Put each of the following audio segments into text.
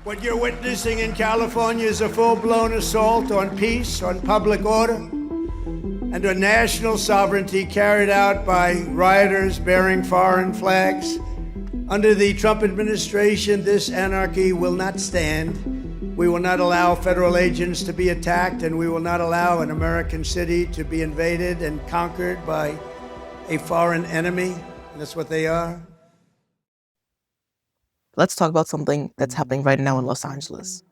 What you're witnessing in California is a full-blown assault on peace, on public order, and on national sovereignty carried out by rioters bearing foreign flags. Under the Trump administration, this anarchy will not stand. We will not allow federal agents to be attacked, and we will not allow an American city to be invaded and conquered by a foreign enemy. And that's what they are. Let's talk about something that's happening right now in Los Angeles.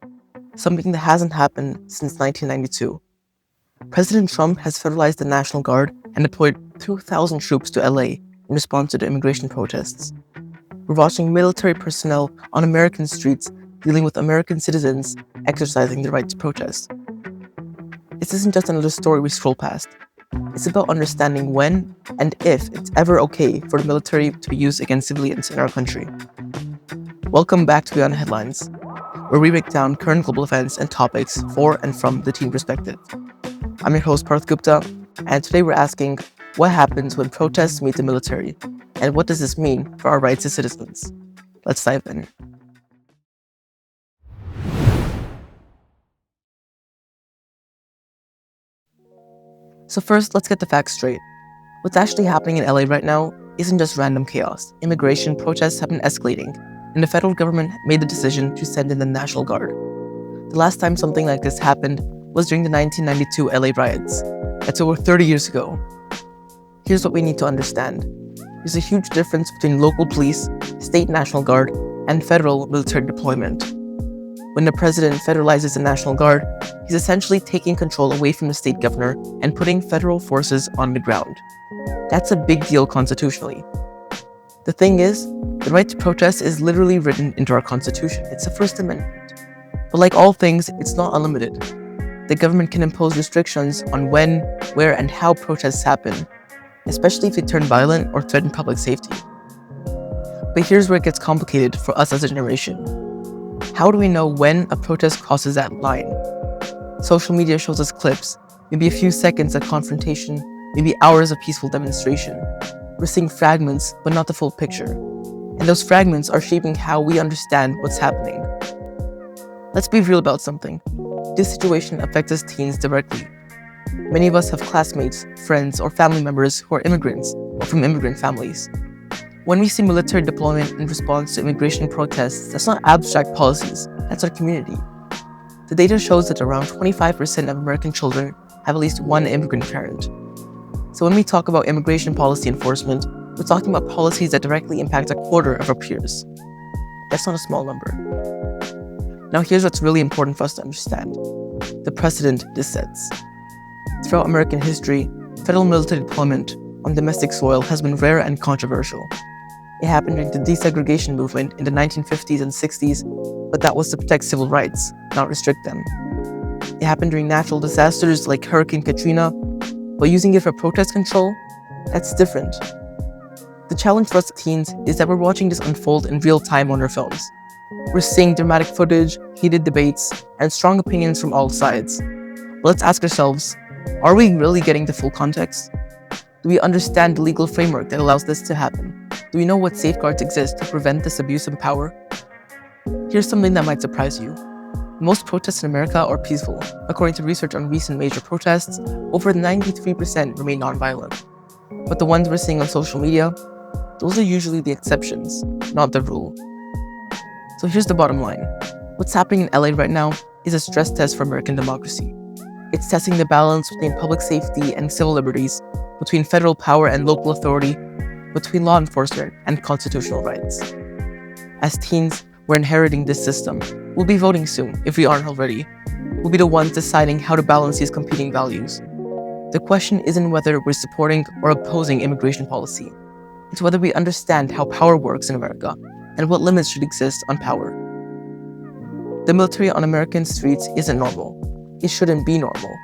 Something that hasn't happened since 1992. President Trump has federalized the National Guard and deployed 2,000 troops to LA in response to the immigration protests. We're watching military personnel on American streets dealing with American citizens exercising their right to protest. This isn't just another story we scroll past. It's about understanding when and if it's ever okay for the military to be used against civilians in our country. Welcome back to Beyond the Headlines, where we break down current global events and topics for and from the team perspective. I'm your host, Parth Gupta, and today we're asking what happens when protests meet the military, and what does this mean for our rights as citizens? Let's dive in. So first, let's get the facts straight. What's actually happening in LA right now isn't just random chaos. Immigration protests have been escalating, and the federal government made the decision to send in the National Guard. The last time something like this happened was during the 1992 LA riots. That's over 30 years ago. Here's what we need to understand. There's a huge difference between local police, state National Guard, and federal military deployment. When the president federalizes the National Guard, he's essentially taking control away from the state governor and putting federal forces on the ground. That's a big deal constitutionally. The thing is, the right to protest is literally written into our Constitution. It's the First Amendment. But like all things, it's not unlimited. The government can impose restrictions on when, where, and how protests happen, especially if they turn violent or threaten public safety. But here's where it gets complicated for us as a generation. How do we know when a protest crosses that line? Social media shows us clips, maybe a few seconds of confrontation, maybe hours of peaceful demonstration. We're seeing fragments, but not the full picture. And those fragments are shaping how we understand what's happening. Let's be real about something. This situation affects us teens directly. Many of us have classmates, friends, or family members who are immigrants or from immigrant families. When we see military deployment in response to immigration protests, that's not abstract policies, that's our community. The data shows that around 25% of American children have at least one immigrant parent. So when we talk about immigration policy enforcement, we're talking about policies that directly impact a quarter of our peers. That's not a small number. Now here's what's really important for us to understand. The precedent this sets. Throughout American history, federal military deployment on domestic soil has been rare and controversial. It happened during the desegregation movement in the 1950s and 60s, but that was to protect civil rights, not restrict them. It happened during natural disasters like Hurricane Katrina, but using it for protest control, that's different. The challenge for us teens is that we're watching this unfold in real time on our phones. We're seeing dramatic footage, heated debates, and strong opinions from all sides. But let's ask ourselves, are we really getting the full context? Do we understand the legal framework that allows this to happen? Do we know what safeguards exist to prevent this abuse of power? Here's something that might surprise you. Most protests in America are peaceful. According to research on recent major protests, over 93% remain nonviolent. But the ones we're seeing on social media, those are usually the exceptions, not the rule. So here's the bottom line. What's happening in LA right now is a stress test for American democracy. It's testing the balance between public safety and civil liberties, between federal power and local authority, between law enforcement and constitutional rights. As teens, we're inheriting this system. We'll be voting soon, if we aren't already. We'll be the ones deciding how to balance these competing values. The question isn't whether we're supporting or opposing immigration policy. It's whether we understand how power works in America and what limits should exist on power. The military on American streets isn't normal. It shouldn't be normal.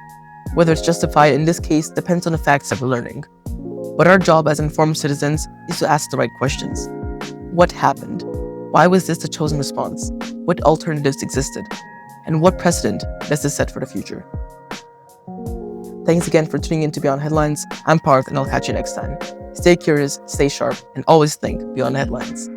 Whether it's justified in this case depends on the facts that we're learning. But our job as informed citizens is to ask the right questions. What happened? Why was this the chosen response? What alternatives existed? And what precedent does this set for the future? Thanks again for tuning in to Beyond Headlines. I'm Parth, and I'll catch you next time. Stay curious, stay sharp, and always think beyond headlines.